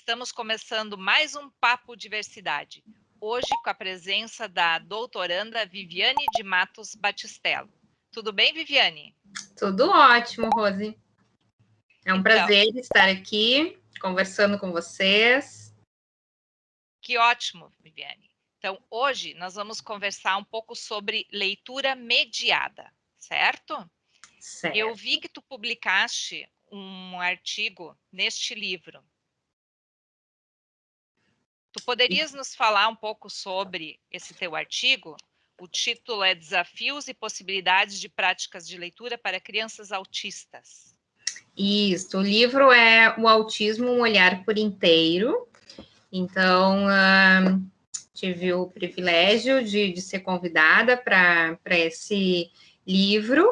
estamos começando mais um Papo Diversidade, hoje com a presença da doutoranda Viviane de Matos Batistello. Tudo bem, Viviane? Tudo ótimo, Rose. É um prazer estar aqui conversando com vocês. Que ótimo, Viviane. Então, hoje nós vamos conversar um pouco sobre leitura mediada, certo? Certo. Eu vi que tu publicaste um artigo neste livro. Tu poderias nos falar um pouco sobre esse teu artigo? O título é Desafios e Possibilidades de Práticas de Leitura para Crianças Autistas. Isso, o livro é O Autismo, um Olhar por Inteiro. Então, tive o privilégio de ser convidada para esse livro,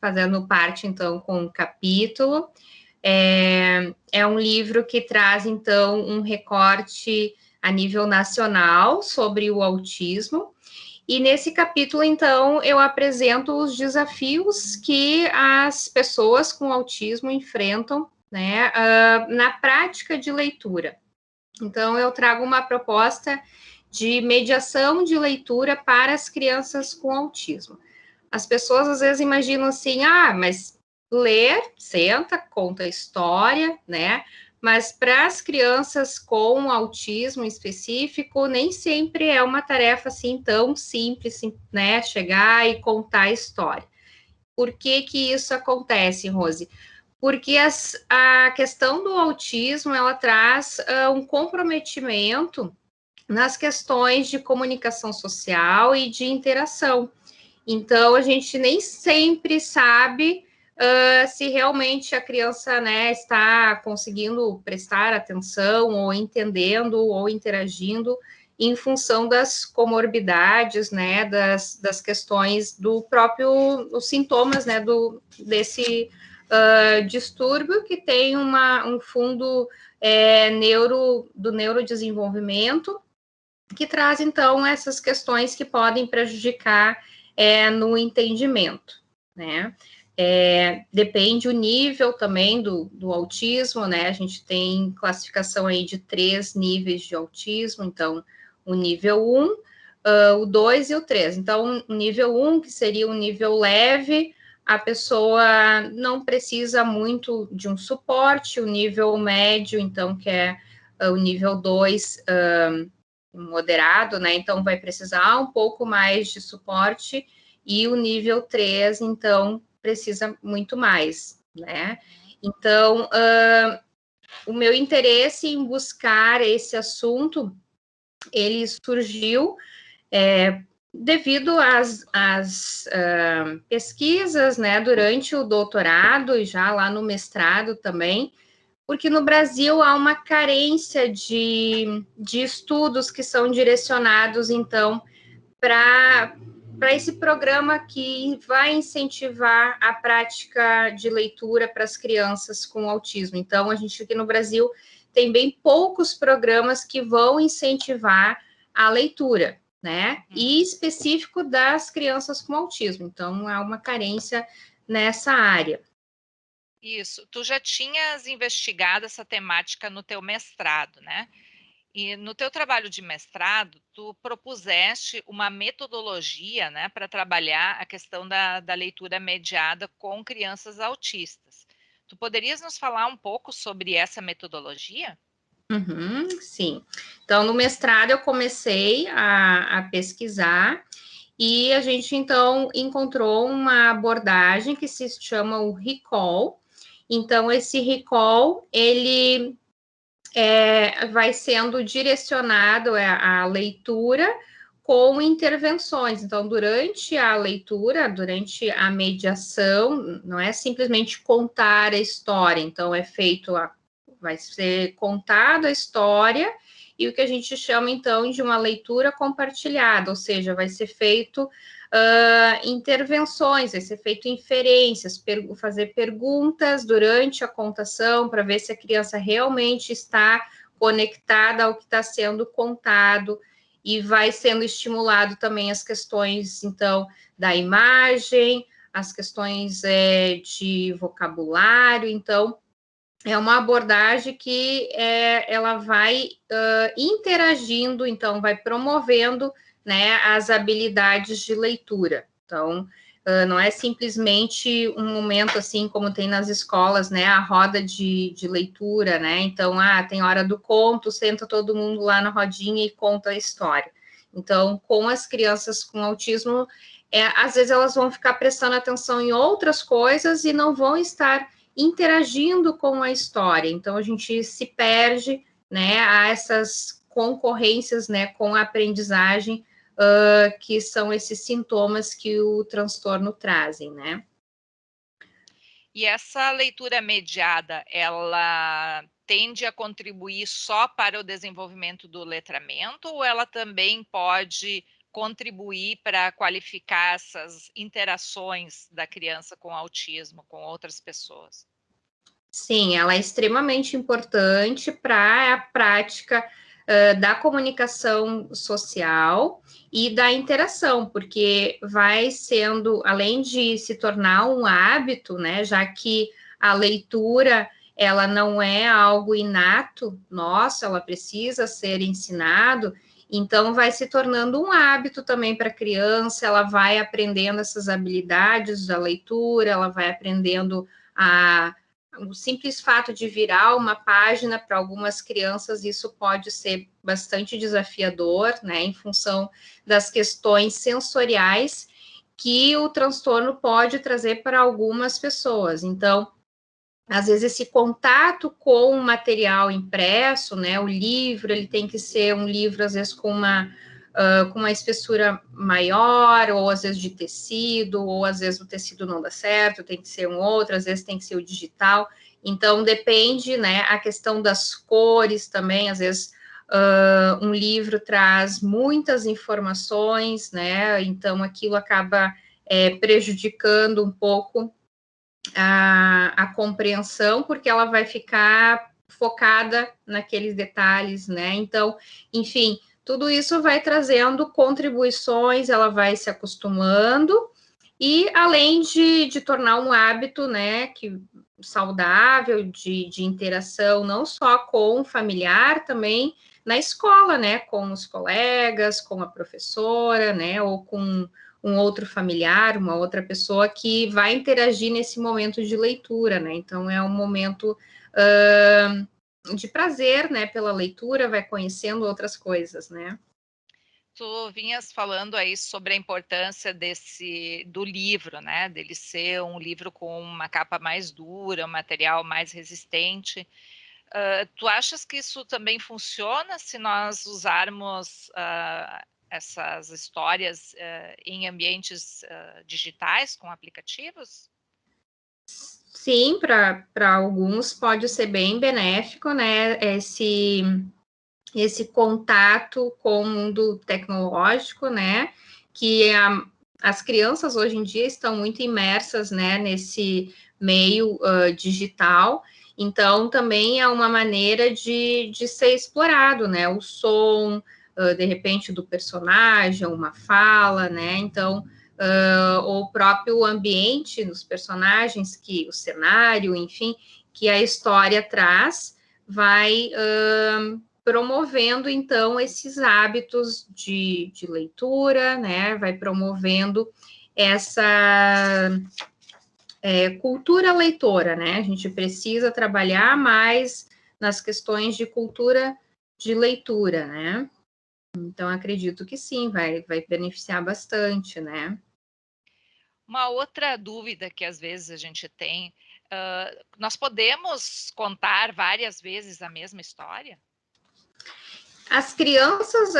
fazendo parte, então, com um capítulo. É um livro que traz, então, um recorte a nível nacional sobre o autismo. E nesse capítulo, então, eu apresento os desafios que as pessoas com autismo enfrentam, né, na prática de leitura. Então, eu trago uma proposta de mediação de leitura para as crianças com autismo. As pessoas às vezes imaginam assim, mas ler, senta, conta a história, né? Mas para as crianças com autismo específico, nem sempre é uma tarefa assim tão simples, né? Chegar e contar a história. Por que que isso acontece, Rose? Porque a questão do autismo, ela traz um comprometimento nas questões de comunicação social e de interação. Então, a gente nem sempre sabe se realmente a criança, né, está conseguindo prestar atenção, ou entendendo, ou interagindo em função das comorbidades, né, das questões do próprio, os sintomas, né, desse distúrbio que tem um fundo do neurodesenvolvimento, que traz, então, essas questões que podem prejudicar no entendimento, né? Depende o nível também do autismo, né? A gente tem classificação aí de 3 níveis de autismo, então, o nível 1, o 2 e o 3. Então, o nível 1, que seria o nível leve, a pessoa não precisa muito de um suporte, o nível médio, então, que é o nível 2, moderado, né? Então, vai precisar um pouco mais de suporte, e o nível 3, então, precisa muito mais, né? Então, o meu interesse em buscar esse assunto, ele surgiu devido às pesquisas, né, durante o doutorado e já lá no mestrado também, porque no Brasil há uma carência de estudos que são direcionados, então, para esse programa que vai incentivar a prática de leitura para as crianças com autismo. Então, a gente aqui no Brasil tem bem poucos programas que vão incentivar a leitura, né? E específico das crianças com autismo. Então, há uma carência nessa área. Isso. Tu já tinhas investigado essa temática no teu mestrado, né? E no teu trabalho de mestrado, tu propuseste uma metodologia, né, para trabalhar a questão da leitura mediada com crianças autistas. Tu poderias nos falar um pouco sobre essa metodologia? Sim. Então, no mestrado, eu comecei a pesquisar, e a gente, então, encontrou uma abordagem que se chama o recall. Então, esse recall, ele vai sendo direcionado à leitura com intervenções. Então, durante a leitura, durante a mediação, não é simplesmente contar a história. Então, vai ser contada a história, e o que a gente chama, então, de uma leitura compartilhada, ou seja, vai ser feito intervenções, vai ser feito inferências, fazer perguntas durante a contação, para ver se a criança realmente está conectada ao que está sendo contado, e vai sendo estimulado também as questões, então, da imagem, as questões de vocabulário. Então, é uma abordagem que ela vai interagindo, então vai promovendo, né, as habilidades de leitura. Então, não é simplesmente um momento assim como tem nas escolas, né, a roda de leitura, né? Então, tem hora do conto, senta todo mundo lá na rodinha e conta a história. Então, com as crianças com autismo, às vezes elas vão ficar prestando atenção em outras coisas e não vão estar interagindo com a história. Então, a gente se perde, né, a essas concorrências, né, com a aprendizagem, que são esses sintomas que o transtorno trazem, né? E essa leitura mediada, ela tende a contribuir só para o desenvolvimento do letramento, ou ela também pode contribuir para qualificar essas interações da criança com autismo, com outras pessoas? Sim, ela é extremamente importante para a prática da comunicação social e da interação, porque vai sendo, além de se tornar um hábito, né, já que a leitura ela não é algo inato nosso, ela precisa ser ensinado, então vai se tornando um hábito também para a criança, ela vai aprendendo essas habilidades da leitura, ela vai aprendendo o simples fato de virar uma página para algumas crianças, isso pode ser bastante desafiador, né, em função das questões sensoriais que o transtorno pode trazer para algumas pessoas. Então, às vezes esse contato com o material impresso, né, o livro, ele tem que ser um livro, às vezes, com uma espessura maior, ou às vezes de tecido, ou às vezes o tecido não dá certo, tem que ser um outro, às vezes tem que ser o digital. Então, depende, né, a questão das cores também, às vezes um livro traz muitas informações, né, então aquilo acaba prejudicando um pouco a compreensão, porque ela vai ficar focada naqueles detalhes, né? Então, enfim, tudo isso vai trazendo contribuições, ela vai se acostumando, e além de tornar um hábito, né, que saudável, de interação, não só com o familiar, também na escola, né, com os colegas, com a professora, né, ou com um outro familiar, uma outra pessoa que vai interagir nesse momento de leitura, né? Então é um momento de prazer, né, pela leitura, vai conhecendo outras coisas, né? Tu vinhas falando aí sobre a importância do livro, né? Dele ser um livro com uma capa mais dura, um material mais resistente. Tu achas que isso também funciona se nós usarmos essas histórias em ambientes digitais com aplicativos? Sim, para alguns pode ser bem benéfico, né? Esse contato com o mundo tecnológico, né? Que as crianças hoje em dia estão muito imersas, né, nesse meio digital. Então, também é uma maneira de ser explorado, né? O som, de repente, do personagem, uma fala, né? Então, o próprio ambiente nos personagens, que o cenário, enfim, que a história traz, vai promovendo, então, esses hábitos de leitura, né? Vai promovendo essa cultura leitora, né? A gente precisa trabalhar mais nas questões de cultura de leitura, né? Então, acredito que sim, vai beneficiar bastante, né? Uma outra dúvida que às vezes a gente tem, nós podemos contar várias vezes a mesma história? As crianças,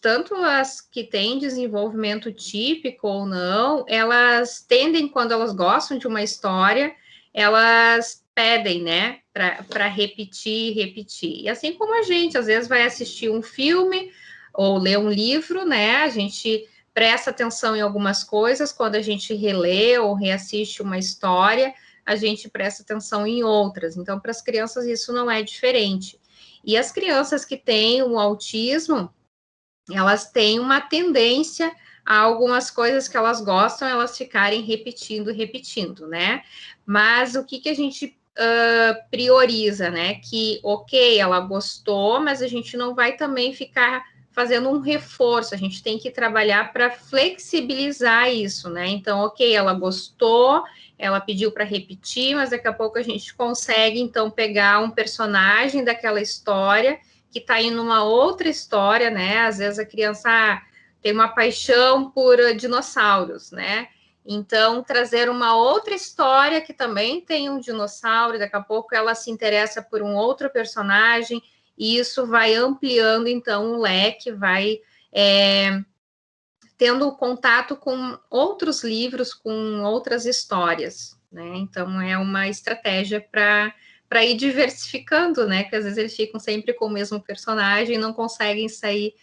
tanto as que têm desenvolvimento típico ou não, elas tendem, quando elas gostam de uma história, elas pedem, né, para repetir, repetir. E assim como a gente, às vezes, vai assistir um filme ou ler um livro, né, a gente presta atenção em algumas coisas, quando a gente relê ou reassiste uma história, a gente presta atenção em outras. Então, para as crianças, isso não é diferente. E as crianças que têm o autismo, elas têm uma tendência a algumas coisas que elas gostam, elas ficarem repetindo, repetindo, né? Mas o que a gente prioriza, né? Que, ok, ela gostou, mas a gente não vai também ficar fazendo um reforço, a gente tem que trabalhar para flexibilizar isso, né? Então, ok, ela gostou, ela pediu para repetir, mas daqui a pouco a gente consegue, então, pegar um personagem daquela história que está indo numa outra história, né? Às vezes a criança tem uma paixão por dinossauros, né? Então, trazer uma outra história que também tem um dinossauro, daqui a pouco ela se interessa por um outro personagem, e isso vai ampliando, então, o leque, vai tendo contato com outros livros, com outras histórias, né? Então, é uma estratégia para ir diversificando, né? Que às vezes eles ficam sempre com o mesmo personagem, não conseguem sair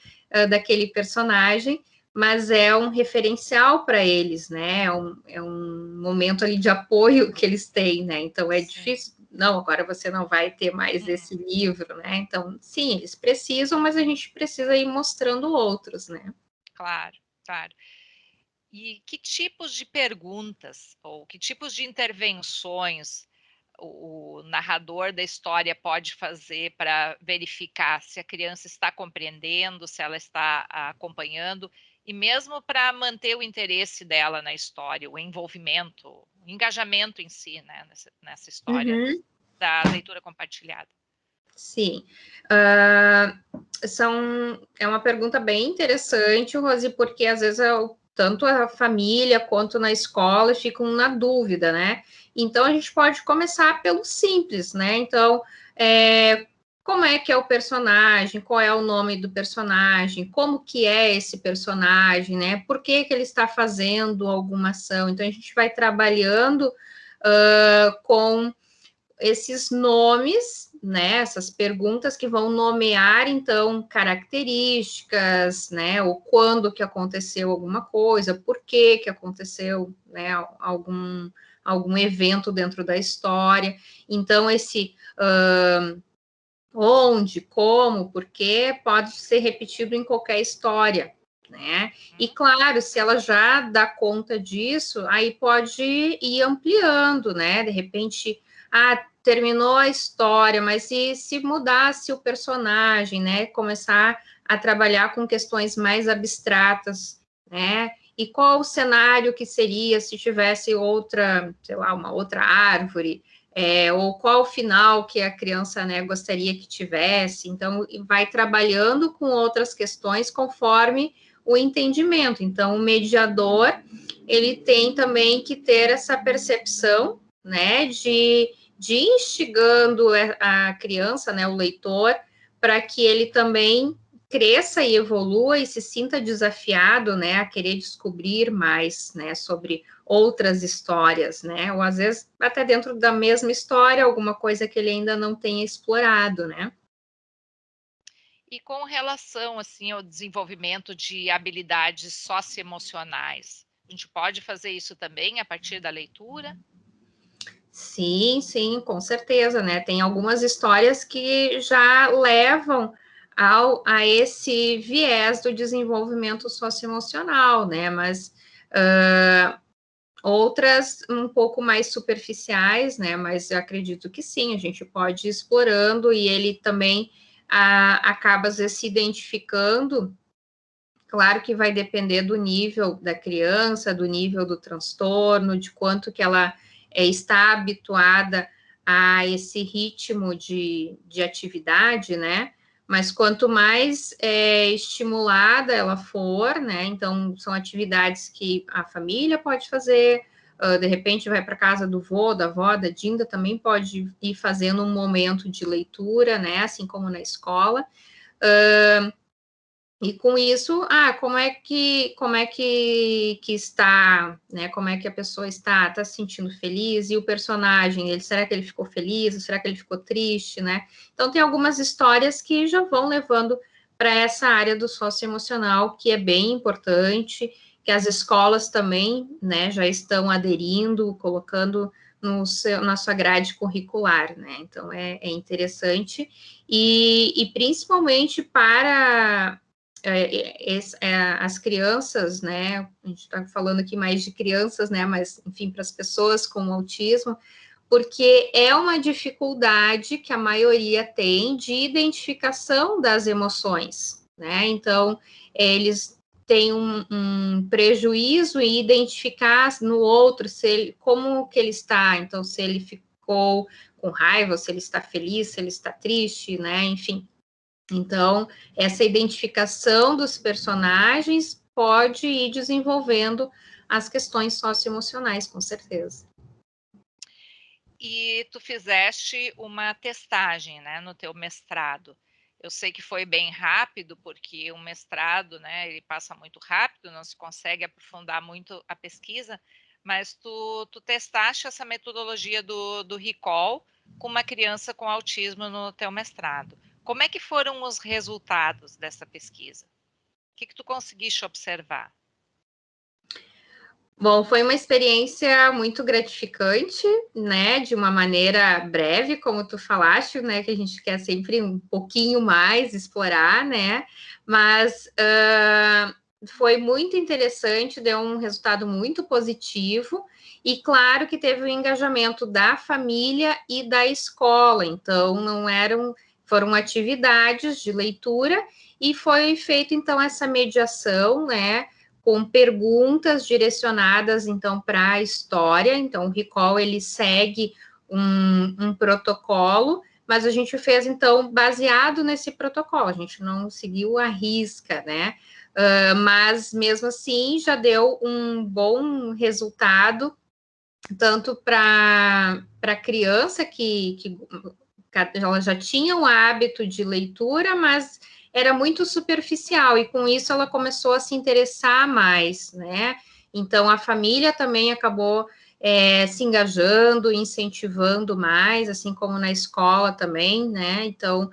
daquele personagem, mas é um referencial para eles, né? É um momento ali de apoio que eles têm, né? Então é difícil. Não, agora você não vai ter mais esse livro, né? Então, sim, eles precisam, mas a gente precisa ir mostrando outros, né? Claro, claro. E que tipos de perguntas ou que tipos de intervenções o narrador da história pode fazer para verificar se a criança está compreendendo, se ela está acompanhando, e mesmo para manter o interesse dela na história, o envolvimento, o engajamento em si, né, nessa história da leitura compartilhada? Sim. É uma pergunta bem interessante, Rose, porque às vezes tanto a família quanto na escola ficam na dúvida, né? Então, a gente pode começar pelo simples, né? Então, como é que é o personagem, qual é o nome do personagem, como que é esse personagem, né? Por que que ele está fazendo alguma ação? Então, a gente vai trabalhando com esses nomes, né, essas perguntas que vão nomear, então, características, né, ou quando que aconteceu alguma coisa, por que que aconteceu, né, algum evento dentro da história. Então, esse onde, como, por quê, pode ser repetido em qualquer história, né? E claro, se ela já dá conta disso, aí pode ir ampliando, né? De repente, terminou a história, mas se mudasse o personagem, né? Começar a trabalhar com questões mais abstratas, né? E qual o cenário que seria se tivesse outra, sei lá, uma outra árvore, ou qual o final que a criança, né, gostaria que tivesse. Então, vai trabalhando com outras questões conforme o entendimento. Então, o mediador, ele tem também que ter essa percepção, né, de instigando a criança, né, o leitor, para que ele também cresça e evolua e se sinta desafiado, né, a querer descobrir mais, né, sobre outras histórias, né, ou às vezes até dentro da mesma história, alguma coisa que ele ainda não tenha explorado, né. E com relação, assim, ao desenvolvimento de habilidades socioemocionais, a gente pode fazer isso também a partir da leitura? Sim, sim, com certeza, né? Tem algumas histórias que já levam a esse viés do desenvolvimento socioemocional, né? Mas outras um pouco mais superficiais, né? Mas eu acredito que sim, a gente pode ir explorando e ele também acaba às vezes se identificando. Claro que vai depender do nível da criança, do nível do transtorno, de quanto que ela está habituada a esse ritmo de atividade, né? Mas quanto mais estimulada ela for, né? Então, são atividades que a família pode fazer, de repente vai para casa do vô, da avó, da Dinda, também pode ir fazendo um momento de leitura, né? Assim como na escola. E com isso, como é que está, né? Como é que a pessoa está se sentindo feliz? E o personagem, será que ele ficou feliz? Será que ele ficou triste, né? Então, tem algumas histórias que já vão levando para essa área do socioemocional, que é bem importante, que as escolas também, né, já estão aderindo, colocando na sua grade curricular, né? Então, é interessante. E principalmente para as crianças, né? A gente está falando aqui mais de crianças, né? Mas, enfim, para as pessoas com autismo, porque é uma dificuldade que a maioria tem de identificação das emoções, né? Então, eles têm um prejuízo em identificar no outro se ele, como que ele está, então, se ele ficou com raiva, se ele está feliz, se ele está triste, né? Enfim. Então, essa identificação dos personagens pode ir desenvolvendo as questões socioemocionais, com certeza. E tu fizeste uma testagem, né, no teu mestrado. Eu sei que foi bem rápido, porque o mestrado, né, ele passa muito rápido, não se consegue aprofundar muito a pesquisa, mas tu testaste essa metodologia do recall com uma criança com autismo no teu mestrado. Como é que foram os resultados dessa pesquisa? O que tu conseguiste observar? Bom, foi uma experiência muito gratificante, né? De uma maneira breve, como tu falaste, né? Que a gente quer sempre um pouquinho mais explorar, né? Mas foi muito interessante, deu um resultado muito positivo, e claro que teve o engajamento da família e da escola, então não eram, foram atividades de leitura, e foi feita então essa mediação, né? Com perguntas direcionadas, então, para a história. Então, o recall, ele segue um protocolo, mas a gente fez, então, baseado nesse protocolo, a gente não seguiu a risca, né? Mas, mesmo assim, já deu um bom resultado, tanto para a criança, que ela já tinha o hábito de leitura, mas era muito superficial, e com isso ela começou a se interessar mais, né? Então, a família também acabou se engajando, incentivando mais, assim como na escola também, né? Então,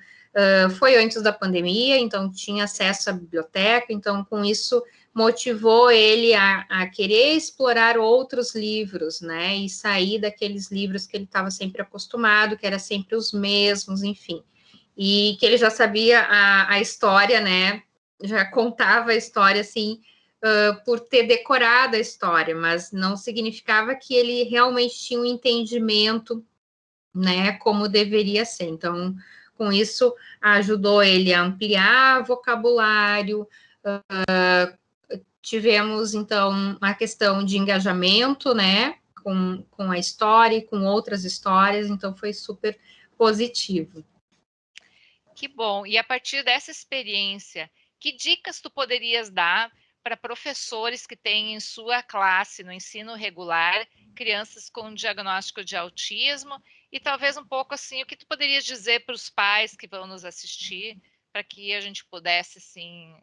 foi antes da pandemia, então tinha acesso à biblioteca, então com isso motivou ele a querer explorar outros livros, né? E sair daqueles livros que ele estava sempre acostumado, que era sempre os mesmos, enfim. E que ele já sabia a história, né? Já contava a história, assim, por ter decorado a história, mas não significava que ele realmente tinha um entendimento, né? Como deveria ser. Então, com isso, ajudou ele a ampliar vocabulário. Tivemos, então, a questão de engajamento, né, com a história e com outras histórias, então foi super positivo. Que bom. E a partir dessa experiência, que dicas tu poderias dar para professores que têm em sua classe, no ensino regular, crianças com diagnóstico de autismo, e talvez um pouco assim, o que tu poderias dizer para os pais que vão nos assistir, para que a gente pudesse, assim,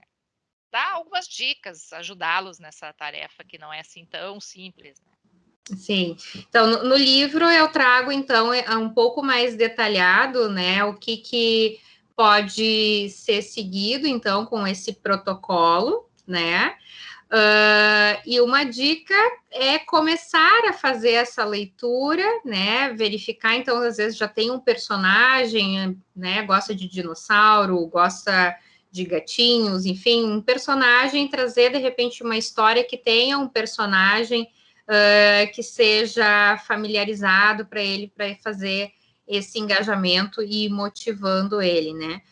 dar algumas dicas, ajudá-los nessa tarefa que não é assim tão simples, né? Sim, então no livro eu trago então um pouco mais detalhado, né, o que pode ser seguido então com esse protocolo, né? E uma dica é começar a fazer essa leitura, né? Verificar, então, às vezes já tem um personagem, né? Gosta de dinossauro, gosta de gatinhos, enfim, um personagem, trazer de repente uma história que tenha um personagem que seja familiarizado para ele, para fazer esse engajamento e motivando ele, né?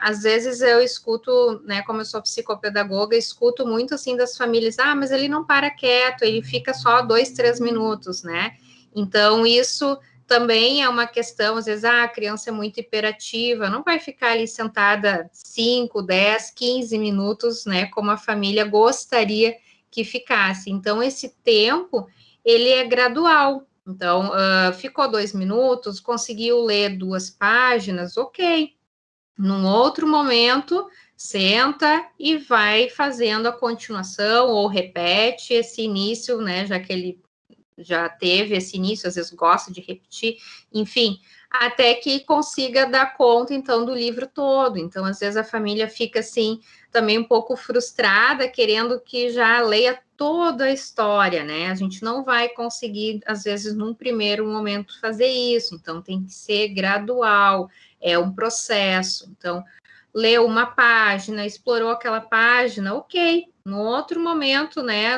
Às vezes eu escuto, né, como eu sou psicopedagoga, escuto muito assim das famílias, mas ele não para quieto, ele fica só 2, 3 minutos, né? Então, isso também é uma questão, às vezes, a criança é muito hiperativa, não vai ficar ali sentada 5, 10, 15 minutos, né, como a família gostaria que ficasse. Então, esse tempo, ele é gradual. Então, ficou 2 minutos, conseguiu ler 2 páginas, ok. Num outro momento, senta e vai fazendo a continuação ou repete esse início, né? Já que ele já teve esse início, às vezes gosta de repetir, enfim, até que consiga dar conta, então, do livro todo. Então, às vezes a família fica, assim, também um pouco frustrada, querendo que já leia toda a história, né? A gente não vai conseguir, às vezes, num primeiro momento, fazer isso, então tem que ser gradual, é um processo. Então, leu uma página, explorou aquela página, ok. No outro momento, né,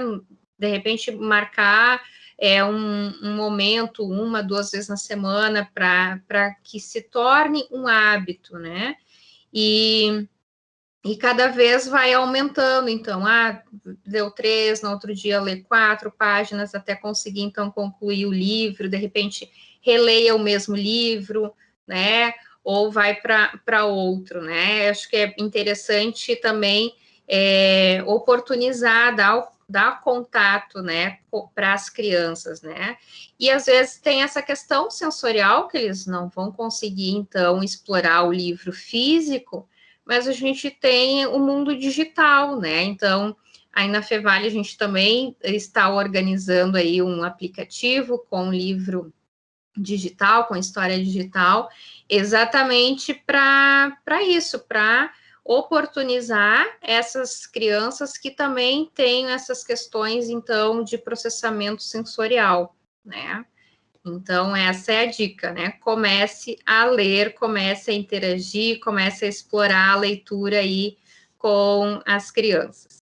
de repente marcar é um momento, 1, 2 vezes na semana, para que se torne um hábito, né? E cada vez vai aumentando, então, deu 3, no outro dia lê 4 páginas, até conseguir, então, concluir o livro, de repente, releia o mesmo livro, né, ou vai para outro, né, acho que é interessante também oportunizar, dar contato, né, para as crianças, né, e às vezes tem essa questão sensorial, que eles não vão conseguir, então, explorar o livro físico, mas a gente tem o mundo digital, né? Então, aí na Fevale a gente também está organizando aí um aplicativo com livro digital, com história digital, exatamente para isso, para oportunizar essas crianças que também têm essas questões, então, de processamento sensorial, né? Então, essa é a dica, né? Comece a ler, comece a interagir, comece a explorar a leitura aí com as crianças.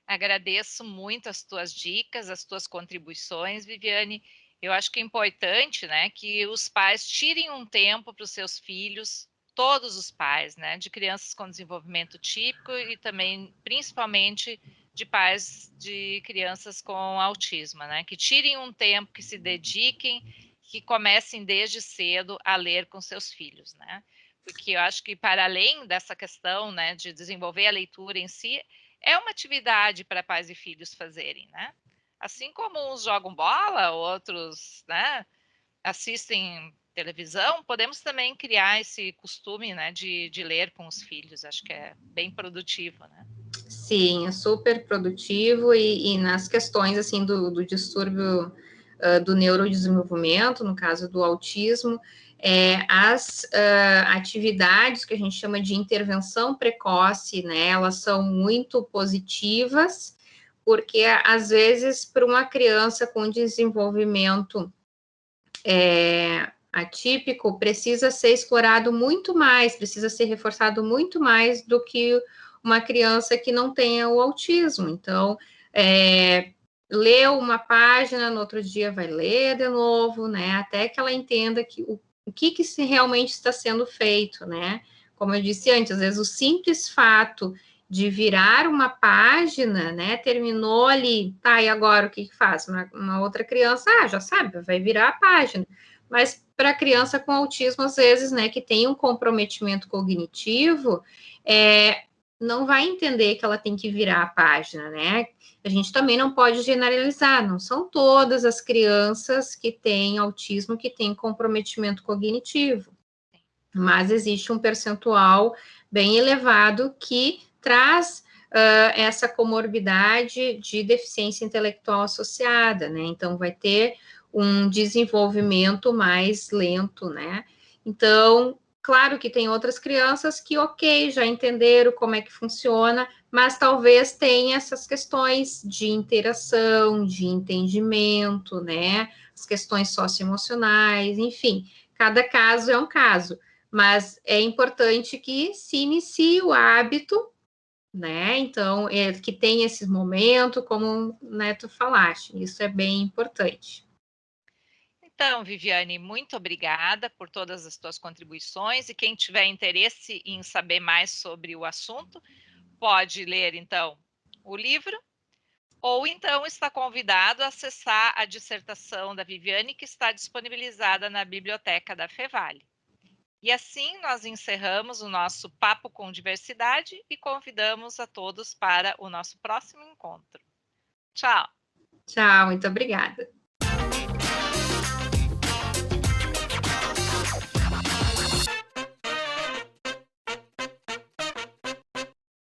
Agradeço muito as tuas dicas, as tuas contribuições, Viviane. Eu acho que é importante, né, que os pais tirem um tempo para os seus filhos, todos os pais, né, de crianças com desenvolvimento típico e também, principalmente, de pais de crianças com autismo, né, que tirem um tempo, que se dediquem, que comecem desde cedo a ler com seus filhos, né, porque eu acho que para além dessa questão, né, de desenvolver a leitura em si, é uma atividade para pais e filhos fazerem, né? Assim como uns jogam bola, outros, né, assistem televisão, podemos também criar esse costume, né, de ler com os filhos. Acho que é bem produtivo, né? Sim, é super produtivo e nas questões, assim, do distúrbio do neurodesenvolvimento, no caso do autismo, as atividades que a gente chama de intervenção precoce, né, elas são muito positivas, porque às vezes para uma criança com desenvolvimento atípico precisa ser explorado muito mais, precisa ser reforçado muito mais do que uma criança que não tenha o autismo. Então, leu uma página, no outro dia vai ler de novo, né? Até que ela entenda que o que realmente está sendo feito, né? Como eu disse antes, às vezes o simples fato de virar uma página, né? Terminou ali, tá, e agora o que faz? Uma outra criança, já sabe, vai virar a página. Mas para a criança com autismo, às vezes, né, que tem um comprometimento cognitivo, não vai entender que ela tem que virar a página, né? A gente também não pode generalizar, não são todas as crianças que têm autismo que têm comprometimento cognitivo, mas existe um percentual bem elevado que traz essa comorbidade de deficiência intelectual associada, né? Então, vai ter um desenvolvimento mais lento, né? Então, claro que tem outras crianças que, ok, já entenderam como é que funciona, mas talvez tenha essas questões de interação, de entendimento, né? As questões socioemocionais, enfim, cada caso é um caso, mas é importante que se inicie o hábito, né? Então, que tem esse momento, como né, tu falaste, isso é bem importante. Então, Viviane, muito obrigada por todas as tuas contribuições e quem tiver interesse em saber mais sobre o assunto, pode ler, então, o livro, ou então está convidado a acessar a dissertação da Viviane, que está disponibilizada na biblioteca da Fevale. E assim nós encerramos o nosso Papo com Diversidade e convidamos a todos para o nosso próximo encontro. Tchau! Tchau, muito obrigada.